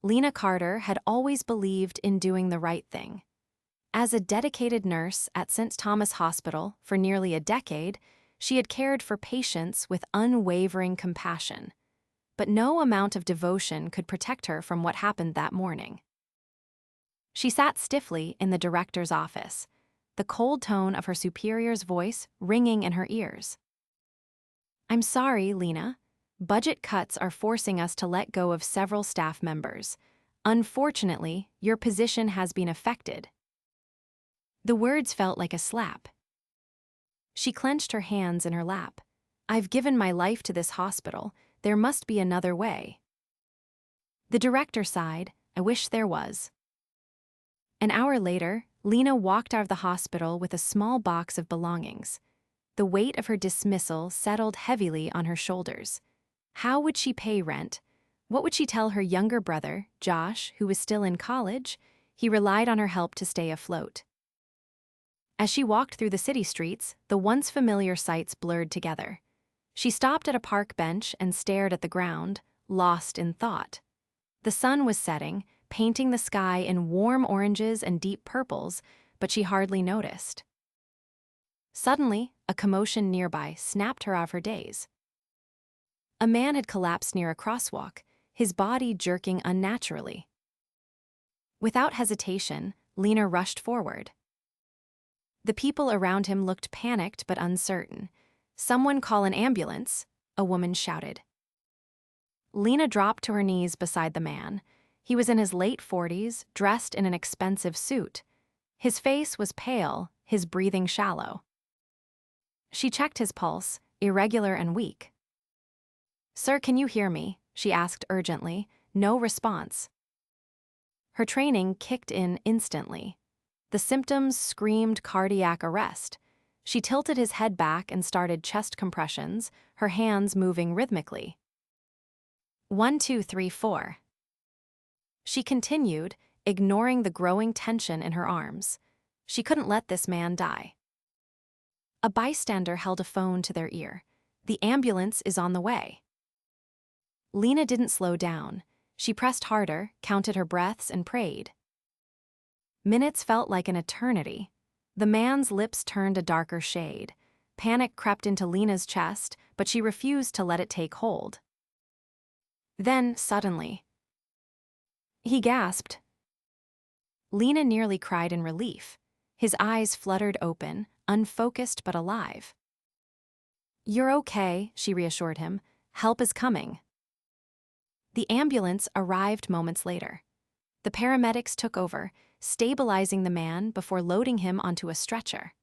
Lena Carter had always believed in doing the right thing. As a dedicated nurse at St. Thomas Hospital for nearly a decade, she had cared for patients with unwavering compassion. But no amount of devotion could protect her from what happened that morning. She sat stiffly in the director's office, the cold tone of her superior's voice ringing in her ears. "I'm sorry, Lena. Budget cuts are forcing us to let go of several staff members. Unfortunately, your position has been affected." The words felt like a slap. She clenched her hands in her lap. "I've given my life to this hospital. There must be another way." The director sighed. "I wish there was." An hour later, Lena walked out of the hospital with a small box of belongings. The weight of her dismissal settled heavily on her shoulders. How would she pay rent? What would she tell her younger brother, Josh, who was still in college? He relied on her help to stay afloat. As she walked through the city streets, the once familiar sights blurred together. She stopped at a park bench and stared at the ground, lost in thought. The sun was setting, painting the sky in warm oranges and deep purples, but she hardly noticed. Suddenly, a commotion nearby snapped her out of her daze. A man had collapsed near a crosswalk, his body jerking unnaturally. Without hesitation, Lena rushed forward. The people around him looked panicked but uncertain. "Someone call an ambulance," a woman shouted. Lena dropped to her knees beside the man. He was in his late 40s, dressed in an expensive suit. His face was pale, his breathing shallow. She checked his pulse, irregular and weak. "Sir, can you hear me?" she asked urgently. No response. Her training kicked in instantly. The symptoms screamed cardiac arrest. She tilted his head back and started chest compressions, her hands moving rhythmically. 1, 2, 3, 4. She continued, ignoring the growing tension in her arms. She couldn't let this man die. A bystander held a phone to their ear. "The ambulance is on the way." Lena didn't slow down. She pressed harder, counted her breaths, and prayed. Minutes felt like an eternity. The man's lips turned a darker shade. Panic crept into Lena's chest, but she refused to let it take hold. Then, suddenly, he gasped. Lena nearly cried in relief. His eyes fluttered open, unfocused but alive. "You're okay," she reassured him. "Help is coming." The ambulance arrived moments later. The paramedics took over, stabilizing the man before loading him onto a stretcher.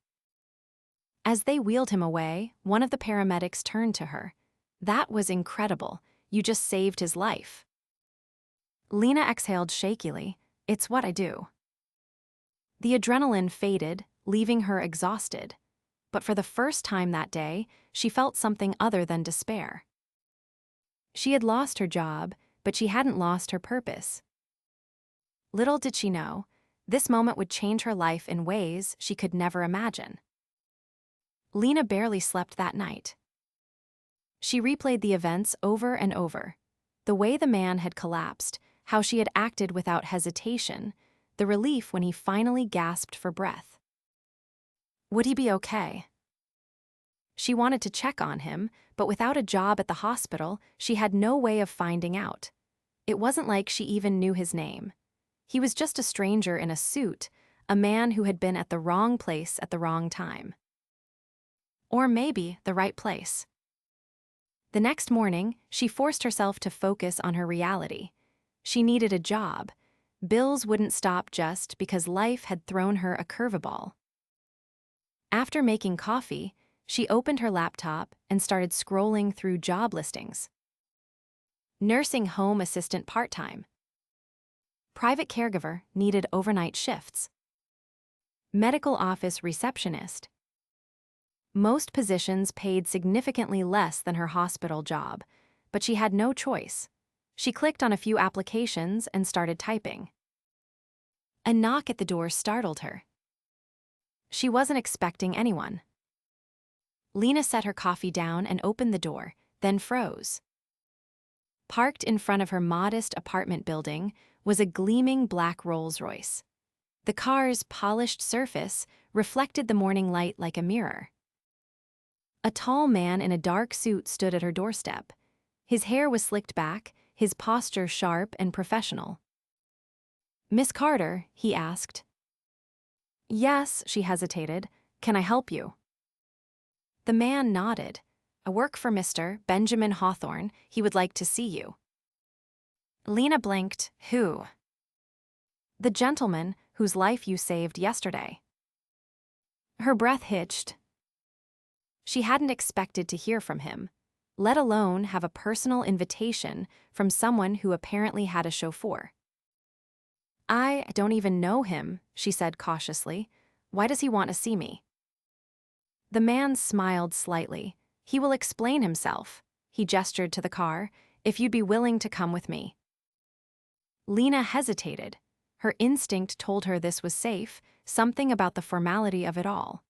As they wheeled him away, one of the paramedics turned to her. "That was incredible. You just saved his life." Lena exhaled shakily. "It's what I do." The adrenaline faded, leaving her exhausted. But for the first time that day, she felt something other than despair. She had lost her job, but she hadn't lost her purpose. Little did she know, this moment would change her life in ways she could never imagine. Lena barely slept that night. She replayed the events over and over. The way the man had collapsed, how she had acted without hesitation, the relief when he finally gasped for breath. Would he be okay? She wanted to check on him, but without a job at the hospital, she had no way of finding out. It wasn't like she even knew his name. He was just a stranger in a suit, a man who had been at the wrong place at the wrong time. Or maybe the right place. The next morning, she forced herself to focus on her reality. She needed a job. Bills wouldn't stop just because life had thrown her a curveball. After making coffee, she opened her laptop and started scrolling through job listings. Nursing home assistant part-time. Private caregiver needed overnight shifts. Medical office receptionist. Most positions paid significantly less than her hospital job, but she had no choice. She clicked on a few applications and started typing. A knock at the door startled her. She wasn't expecting anyone. Lena set her coffee down and opened the door, then froze. Parked in front of her modest apartment building was a gleaming black Rolls-Royce. The car's polished surface reflected the morning light like a mirror. A tall man in a dark suit stood at her doorstep. His hair was slicked back, his posture sharp and professional. "Miss Carter?" he asked. "Yes," she hesitated. "Can I help you?" The man nodded. "I work for Mr. Benjamin Hawthorne. He would like to see you." Lena blinked. "Who?" "The gentleman whose life you saved yesterday." Her breath hitched. She hadn't expected to hear from him, let alone have a personal invitation from someone who apparently had a chauffeur. "I don't even know him," she said cautiously. "Why does he want to see me?" The man smiled slightly. "He will explain himself." He gestured to the car. "If you'd be willing to come with me." Lena hesitated. Her instinct told her this was safe, something about the formality of it all.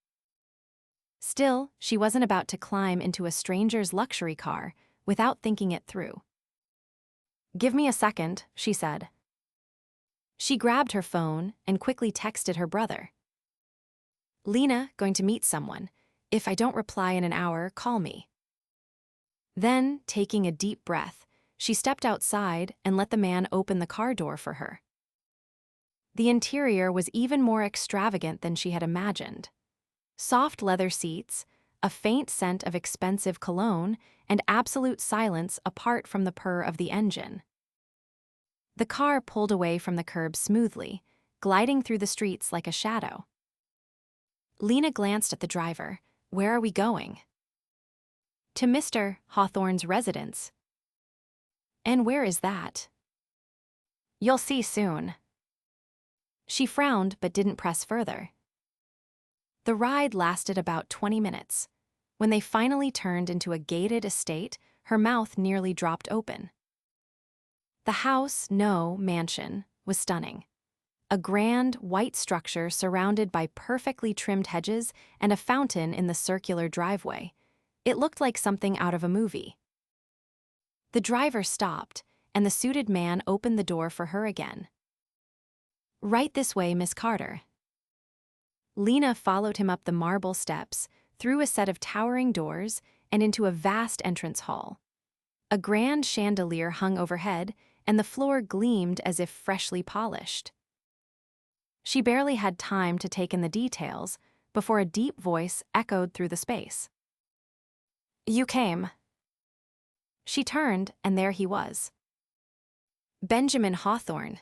Still, she wasn't about to climb into a stranger's luxury car without thinking it through. "Give me a second," she said. She grabbed her phone and quickly texted her brother. "Lena, going to meet someone. If I don't reply in an hour, call me." Then, taking a deep breath, she stepped outside and let the man open the car door for her. The interior was even more extravagant than she had imagined. Soft leather seats, a faint scent of expensive cologne, and absolute silence apart from the purr of the engine. The car pulled away from the curb smoothly, gliding through the streets like a shadow. Lena glanced at the driver. "Where are we going?" "To Mr. Hawthorne's residence." "And where is that?" "You'll see soon." She frowned but didn't press further. The ride lasted about 20 minutes. When they finally turned into a gated estate, her mouth nearly dropped open. The house, no mansion, was stunning. A grand, white structure surrounded by perfectly trimmed hedges and a fountain in the circular driveway. It looked like something out of a movie. The driver stopped, and the suited man opened the door for her again. "Right this way, Miss Carter." Lena followed him up the marble steps, through a set of towering doors, and into a vast entrance hall. A grand chandelier hung overhead, and the floor gleamed as if freshly polished. She barely had time to take in the details before a deep voice echoed through the space. "You came." She turned, and there he was. Benjamin Hawthorne.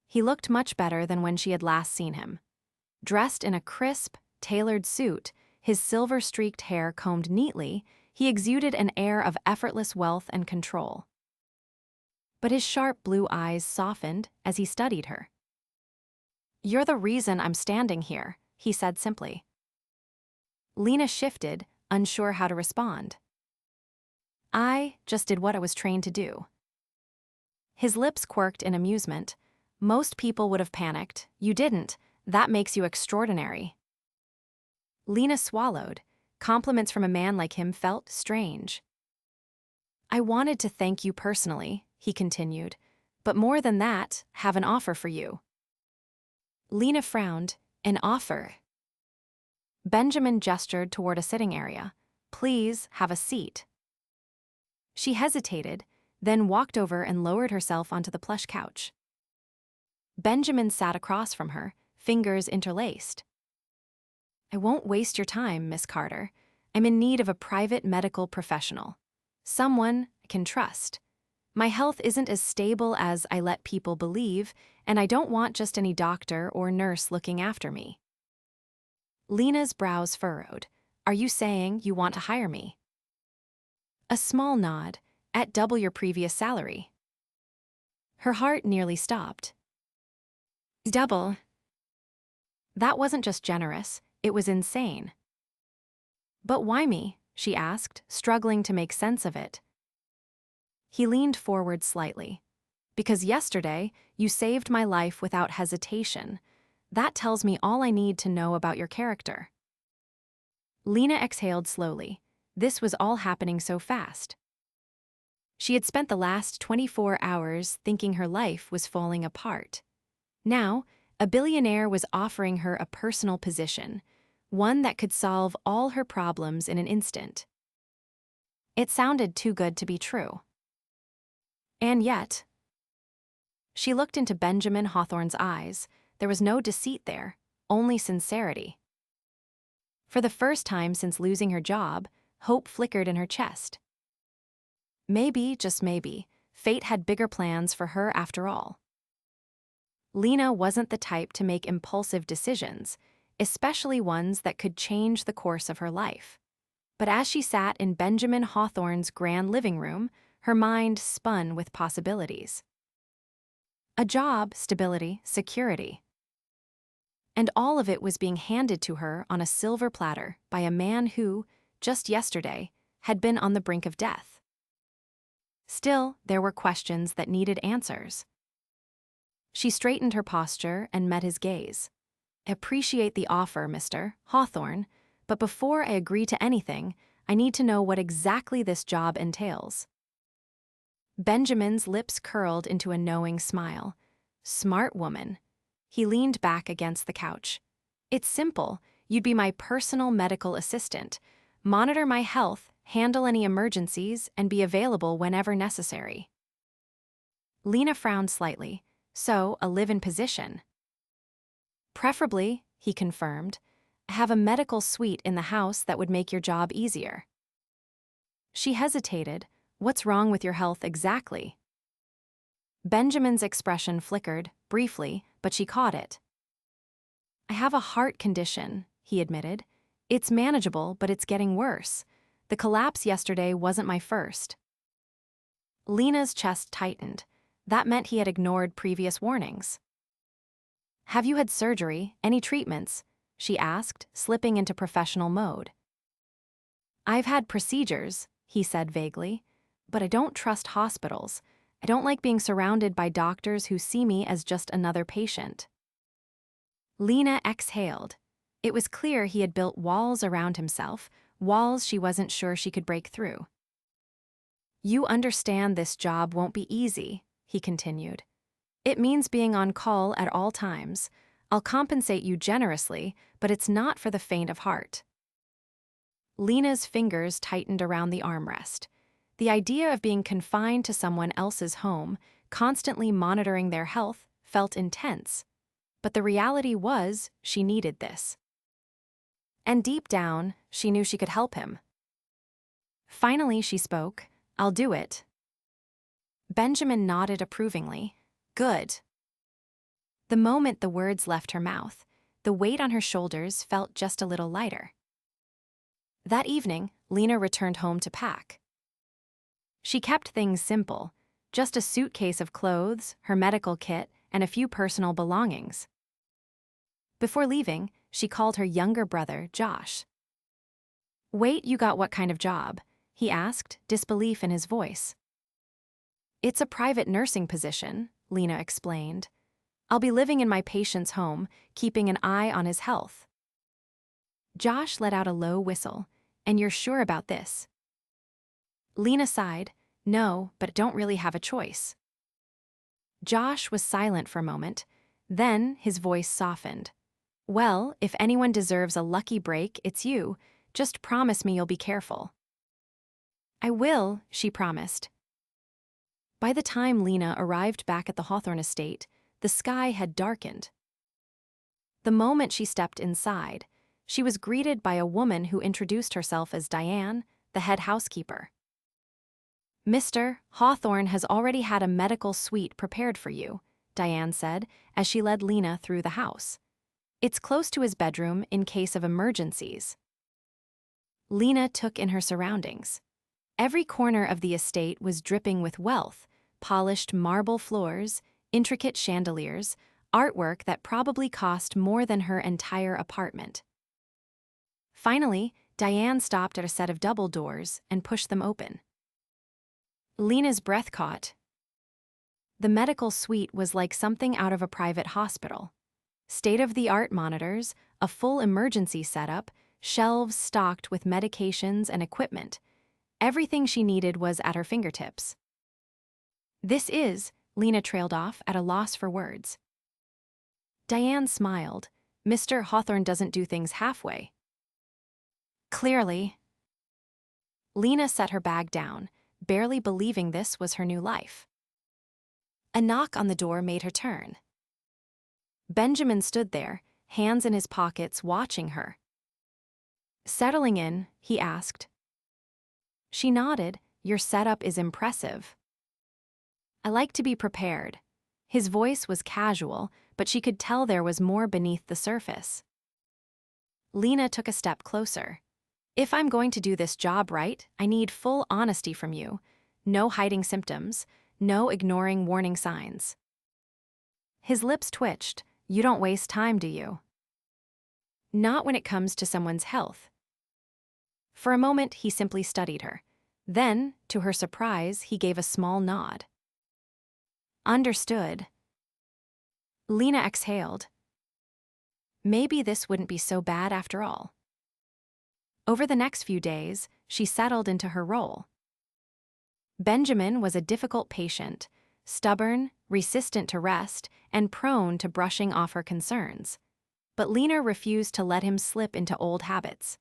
He looked much better than when she had last seen him. Dressed in a crisp, tailored suit, his silver-streaked hair combed neatly, he exuded an air of effortless wealth and control. But his sharp blue eyes softened as he studied her. "You're the reason I'm standing here," he said simply. Lena shifted, unsure how to respond. "I just did what I was trained to do." His lips quirked in amusement. "Most people would have panicked. You didn't. That makes you extraordinary." Lena swallowed. Compliments from a man like him felt strange. "I wanted to thank you personally," he continued, "but more than that, have an offer for you." Lena frowned. "An offer?" Benjamin gestured toward a sitting area. "Please have a seat." She hesitated, then walked over and lowered herself onto the plush couch. Benjamin sat across from her, fingers interlaced. "I won't waste your time, Miss Carter. I'm in need of a private medical professional. Someone I can trust. My health isn't as stable as I let people believe, and I don't want just any doctor or nurse looking after me." Lena's brows furrowed. "Are you saying you want to hire me?" A small nod. "At double your previous salary." Her heart nearly stopped. "Double?" That wasn't just generous, it was insane. "But why me?" she asked, struggling to make sense of it. He leaned forward slightly. "Because yesterday, you saved my life without hesitation. That tells me all I need to know about your character." Lena exhaled slowly. This was all happening so fast. She had spent the last 24 hours thinking her life was falling apart. Now, a billionaire was offering her a personal position, one that could solve all her problems in an instant. It sounded too good to be true. And yet, she looked into Benjamin Hawthorne's eyes. There was no deceit there, only sincerity. For the first time since losing her job, hope flickered in her chest. Maybe, just maybe, fate had bigger plans for her after all. Lena wasn't the type to make impulsive decisions, especially ones that could change the course of her life. But as she sat in Benjamin Hawthorne's grand living room, her mind spun with possibilities. A job, stability, security. And all of it was being handed to her on a silver platter by a man who, just yesterday, had been on the brink of death. Still, there were questions that needed answers. She straightened her posture and met his gaze. "Appreciate the offer, Mr. Hawthorne, but before I agree to anything, I need to know what exactly this job entails." Benjamin's lips curled into a knowing smile. Smart woman. He leaned back against the couch. "It's simple. You'd be my personal medical assistant, monitor my health, handle any emergencies, and be available whenever necessary." Lena frowned slightly. "So, a live-in position." "Preferably," he confirmed, "have a medical suite in the house that would make your job easier." She hesitated. "What's wrong with your health exactly?" Benjamin's expression flickered, briefly, but she caught it. "I have a heart condition," he admitted. "It's manageable, but it's getting worse. The collapse yesterday wasn't my first." Lena's chest tightened. That meant he had ignored previous warnings. "Have you had surgery, any treatments?" she asked, slipping into professional mode. "I've had procedures," he said vaguely, "but I don't trust hospitals. I don't like being surrounded by doctors who see me as just another patient." Lena exhaled. It was clear he had built walls around himself, walls she wasn't sure she could break through. "You understand this job won't be easy," he continued. "It means being on call at all times. I'll compensate you generously, but it's not for the faint of heart." Lena's fingers tightened around the armrest. The idea of being confined to someone else's home, constantly monitoring their health, felt intense. But the reality was, she needed this. And deep down, she knew she could help him. Finally, she spoke. "I'll do it." Benjamin nodded approvingly. "Good." The moment the words left her mouth, the weight on her shoulders felt just a little lighter. That evening, Lena returned home to pack. She kept things simple, just a suitcase of clothes, her medical kit, and a few personal belongings. Before leaving, she called her younger brother, Josh. "Wait, you got what kind of job?" he asked, disbelief in his voice. "It's a private nursing position," Lena explained. "I'll be living in my patient's home, keeping an eye on his health." Josh let out a low whistle. "And you're sure about this?" Lena sighed. "No, but don't really have a choice." Josh was silent for a moment. Then his voice softened. "Well, if anyone deserves a lucky break, it's you. Just promise me you'll be careful." "I will," she promised. By the time Lena arrived back at the Hawthorne estate, the sky had darkened. The moment she stepped inside, she was greeted by a woman who introduced herself as Diane, the head housekeeper. "Mr. Hawthorne has already had a medical suite prepared for you," Diane said as she led Lena through the house. "It's close to his bedroom in case of emergencies." Lena took in her surroundings. Every corner of the estate was dripping with wealth: polished marble floors, intricate chandeliers, artwork that probably cost more than her entire apartment. Finally, Diane stopped at a set of double doors and pushed them open. Lena's breath caught. The medical suite was like something out of a private hospital. State-of-the-art monitors, a full emergency setup, shelves stocked with medications and equipment. Everything she needed was at her fingertips. This is, Lena trailed off at a loss for words. Diane smiled. Mr. Hawthorne doesn't do things halfway. Clearly. Lena set her bag down, barely believing this was her new life. A knock on the door made her turn. Benjamin stood there, hands in his pockets, watching her. Settling in, he asked. She nodded. Your setup is impressive. I like to be prepared. His voice was casual, but she could tell there was more beneath the surface. Lena took a step closer. If I'm going to do this job right, I need full honesty from you. No hiding symptoms, no ignoring warning signs. His lips twitched. You don't waste time, do you? Not when it comes to someone's health. For a moment, he simply studied her. Then, to her surprise, he gave a small nod. Understood. Lena exhaled. Maybe this wouldn't be so bad after all. Over the next few days, she settled into her role. Benjamin was a difficult patient, stubborn, resistant to rest, and prone to brushing off her concerns. But Lena refused to let him slip into old habits.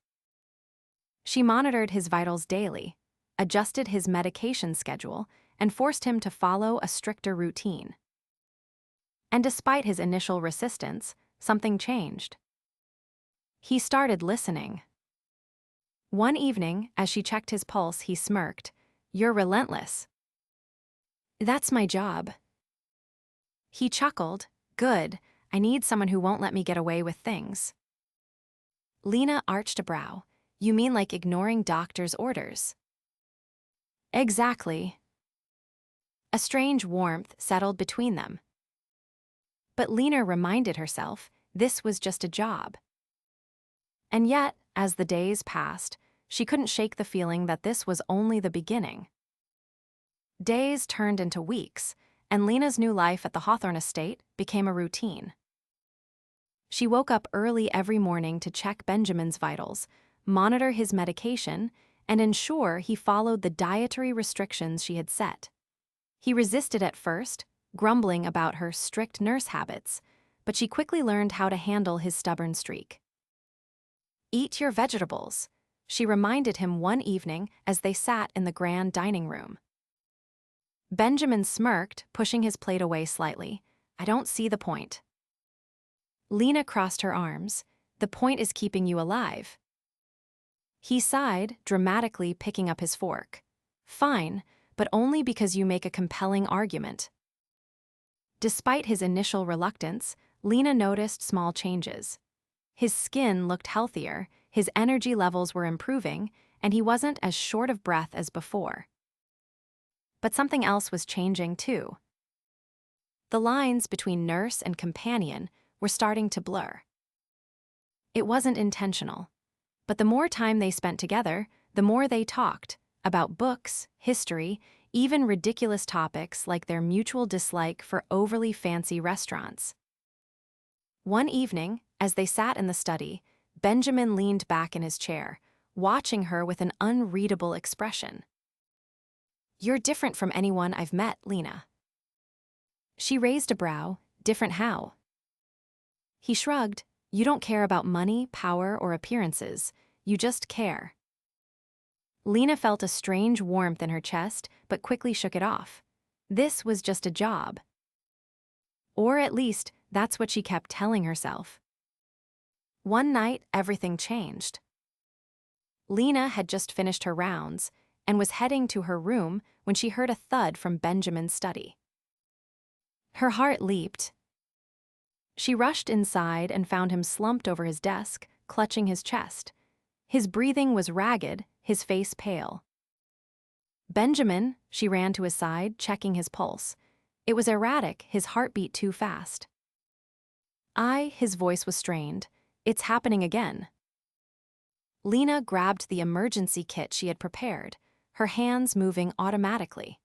She monitored his vitals daily, adjusted his medication schedule, and forced him to follow a stricter routine. And despite his initial resistance, something changed. He started listening. One evening, as she checked his pulse, he smirked. You're relentless. That's my job. He chuckled. Good, I need someone who won't let me get away with things. Lena arched a brow. You mean like ignoring doctor's orders? Exactly. A strange warmth settled between them. But Lena reminded herself this was just a job. And yet, as the days passed, she couldn't shake the feeling that this was only the beginning. Days turned into weeks, and Lena's new life at the Hawthorne estate became a routine. She woke up early every morning to check Benjamin's vitals, monitor his medication, and ensure he followed the dietary restrictions she had set. He resisted at first, grumbling about her strict nurse habits, but she quickly learned how to handle his stubborn streak. Eat your vegetables, she reminded him one evening as they sat in the grand dining room. Benjamin smirked, pushing his plate away slightly. I don't see the point. Lena crossed her arms. The point is keeping you alive. He sighed, dramatically picking up his fork. Fine, but only because you make a compelling argument. Despite his initial reluctance, Lena noticed small changes. His skin looked healthier, his energy levels were improving, and he wasn't as short of breath as before. But something else was changing too. The lines between nurse and companion were starting to blur. It wasn't intentional, but the more time they spent together, the more they talked about books, history, even ridiculous topics like their mutual dislike for overly fancy restaurants. One evening, as they sat in the study, Benjamin leaned back in his chair, watching her with an unreadable expression. You're different from anyone I've met, Lena. She raised a brow. Different how? He shrugged. You don't care about money, power, or appearances. You just care. Lena felt a strange warmth in her chest, but quickly shook it off. This was just a job. Or at least, that's what she kept telling herself. One night, everything changed. Lena had just finished her rounds and was heading to her room when she heard a thud from Benjamin's study. Her heart leaped. She rushed inside and found him slumped over his desk, clutching his chest. His breathing was ragged, his face pale. Benjamin, she ran to his side, checking his pulse. It was erratic, his heartbeat too fast. His voice was strained. It's happening again. Lena grabbed the emergency kit she had prepared, her hands moving automatically.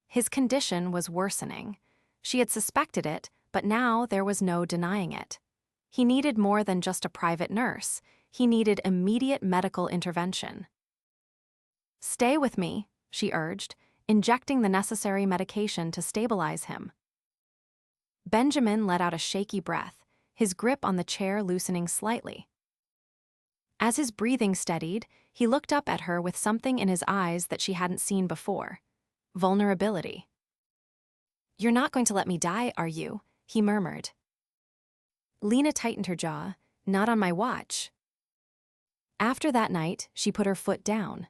His condition was worsening. She had suspected it, but now there was no denying it. He needed more than just a private nurse. He needed immediate medical intervention. Stay with me, she urged. injecting the necessary medication to stabilize him. Benjamin let out a shaky breath, his grip on the chair loosening slightly. As his breathing steadied, he looked up at her with something in his eyes that she hadn't seen before: vulnerability. "You're not going to let me die, are you?" he murmured. Lena tightened her jaw. "Not on my watch." After that night, she put her foot down.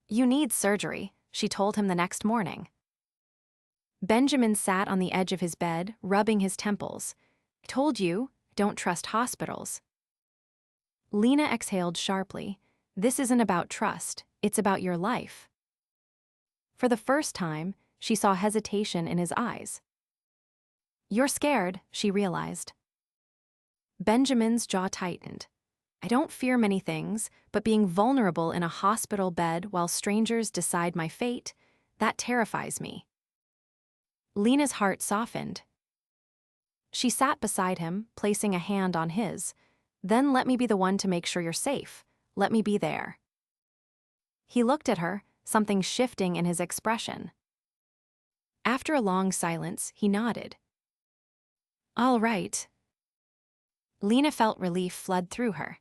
"You need surgery," she told him the next morning. Benjamin sat on the edge of his bed, rubbing his temples. "Told you, don't trust hospitals." Lena exhaled sharply. "This isn't about trust, it's about your life." For the first time, she saw hesitation in his eyes. "You're scared," she realized. Benjamin's jaw tightened. "I don't fear many things, but being vulnerable in a hospital bed while strangers decide my fate, that terrifies me." Lena's heart softened. She sat beside him, placing a hand on his. "Then let me be the one to make sure you're safe. Let me be there." He looked at her, something shifting in his expression. After a long silence, he nodded. "All right." Lena felt relief flood through her.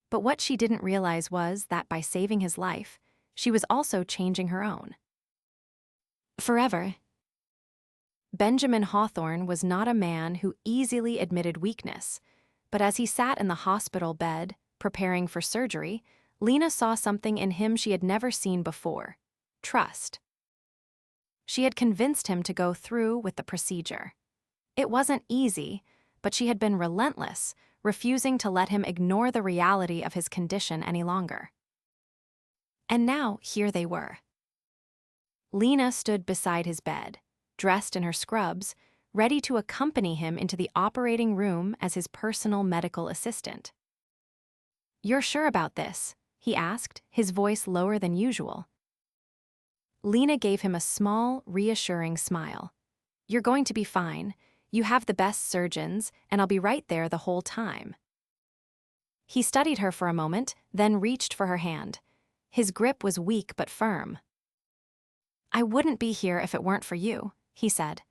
But what she didn't realize was that by saving his life, she was also changing her own. Forever. Benjamin Hawthorne was not a man who easily admitted weakness, but as he sat in the hospital bed, preparing for surgery, Lena saw something in him she had never seen before: trust. She had convinced him to go through with the procedure. It wasn't easy, but she had been relentless, refusing to let him ignore the reality of his condition any longer. And now, here they were. Lena stood beside his bed, dressed in her scrubs, ready to accompany him into the operating room as his personal medical assistant. "You're sure about this?" he asked, his voice lower than usual. Lena gave him a small, reassuring smile. "You're going to be fine. You have the best surgeons, and I'll be right there the whole time." He studied her for a moment, then reached for her hand. His grip was weak but firm. "I wouldn't be here if it weren't for you," he said.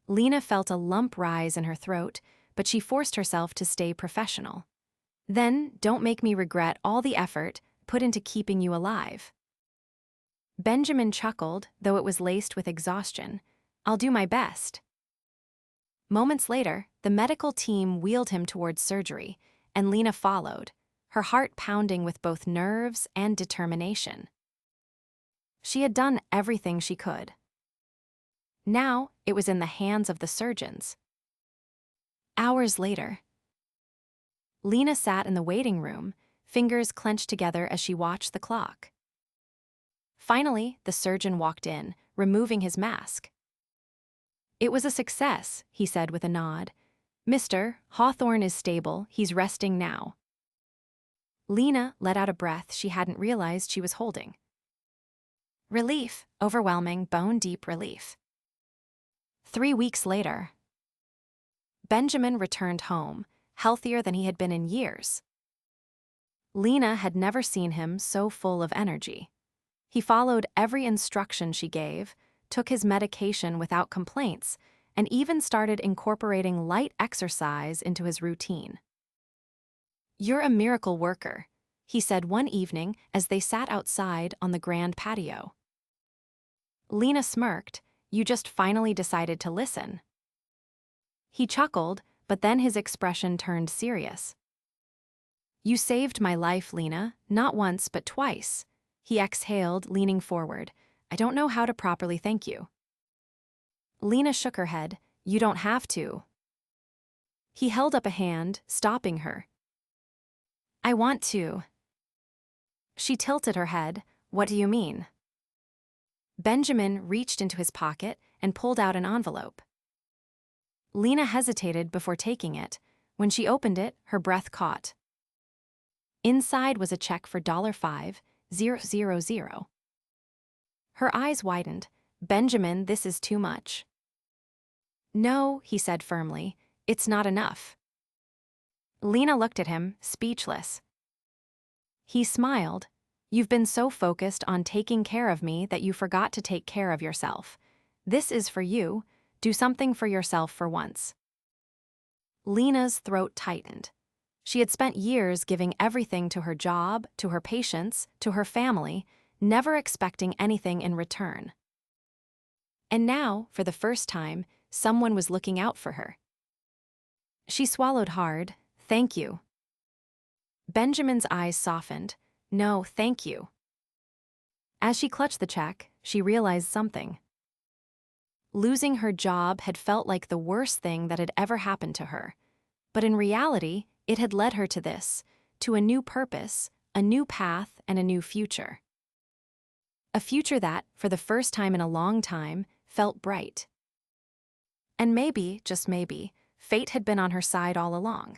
Lena felt a lump rise in her throat, but she forced herself to stay professional. "Then, don't make me regret all the effort put into keeping you alive." Benjamin chuckled, though it was laced with exhaustion. "I'll do my best." Moments later, the medical team wheeled him towards surgery, and Lena followed, her heart pounding with both nerves and determination. She had done everything she could. Now, it was in the hands of the surgeons. Hours later, Lena sat in the waiting room, fingers clenched together as she watched the clock. Finally, the surgeon walked in, removing his mask. "It was a success," he said with a nod. "Mr. Hawthorne is stable, he's resting now." Lena let out a breath she hadn't realized she was holding. Relief, overwhelming, bone-deep relief. 3 weeks later, Benjamin returned home, healthier than he had been in years. Lena had never seen him so full of energy. He followed every instruction she gave, took his medication without complaints, and even started incorporating light exercise into his routine. "You're a miracle worker," he said one evening as they sat outside on the grand patio. Lena smirked. "You just finally decided to listen." He chuckled, but then his expression turned serious. "You saved my life, Lena, not once but twice." He exhaled, leaning forward. "I don't know how to properly thank you." Lena shook her head. "You don't have to." He held up a hand, stopping her. "I want to." She tilted her head. "What do you mean?" Benjamin reached into his pocket and pulled out an envelope. Lena hesitated before taking it. When she opened it, her breath caught. Inside was a check for $5,000. Her eyes widened. "Benjamin, this is too much." "No," he said firmly, "it's not enough." Lena looked at him, speechless. He smiled. You've been so focused on taking care of me that you forgot to take care of yourself. This is for you. Do something for yourself for once." Lena's throat tightened. She had spent years giving everything to her job, to her patients, to her family, never expecting anything in return. And now, for the first time, someone was looking out for her. She swallowed hard. "Thank you." Benjamin's eyes softened. "No, thank you." As she clutched the check, she realized something. Losing her job had felt like the worst thing that had ever happened to her. But in reality, it had led her to this, to a new purpose, a new path, and a new future. A future that, for the first time in a long time, felt bright. And maybe, just maybe, fate had been on her side all along.